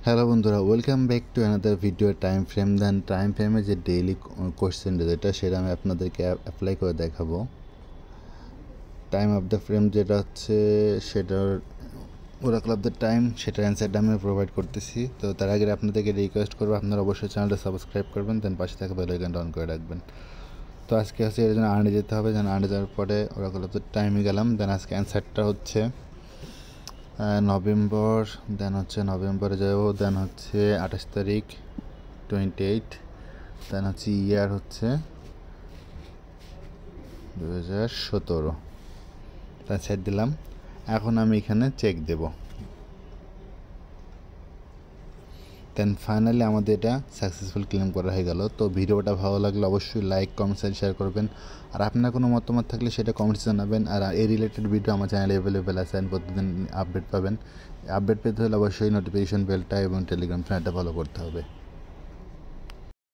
Hello বন্ধুরা, welcome back to another video time frame. Then time ফ্রেমে যে daily question সেটা আমি আপনাদেরকে অ্যাপ্লাই করে দেখাবো। টাইম অফ দ্য ফ্রেম যেটা হচ্ছে সেটার ওরাকল অফ দ্য টাইম, সেটার অ্যান্সারটা আমি প্রোভাইড করতেছি। তো তার আগে আপনাদেরকে রিকোয়েস্ট করবো আপনারা অবশ্যই চ্যানেলটা সাবস্ক্রাইব করবেন, দেন পাশে থাকা বেল আইকনটা অন করে রাখবেন। তো আজকে হচ্ছে এর জন্য আর্নে যেতে হবে, দেন আর্নে যাওয়ার পরে ওরাকল অফ দ্য টাইমে গেলাম। দেন আজকে অ্যান্সারটা হচ্ছে নভেম্বর, দেন হচ্ছে নভেম্বরে যাব, দেন হচ্ছে 28 তারিখ 28, দেন হচ্ছে ইয়ার হচ্ছে 2017, তাই সেট দিলাম। এখন আমি এখানে চেক দেব। দেন ফাইনালি আমাদের এটা সাকসেসফুল ক্লেম করা হয়ে গেল। তো ভিডিওটা ভালো লাগলে অবশ্যই লাইক, কমেন্ট, শেয়ার করবেন। আর আপনার কোনো মতামত থাকলে সেটা কমেন্টসে জানাবেন। আর এই রিলেটেড ভিডিও আমার চ্যানেলে অ্যাভেলেবেল আছে, প্রতিদিন আপডেট পাবেন। আপডেট পেতে হলে অবশ্যই নোটিফিকেশন বেলটা এবং টেলিগ্রাম চ্যানেলটা ফলো করতে হবে।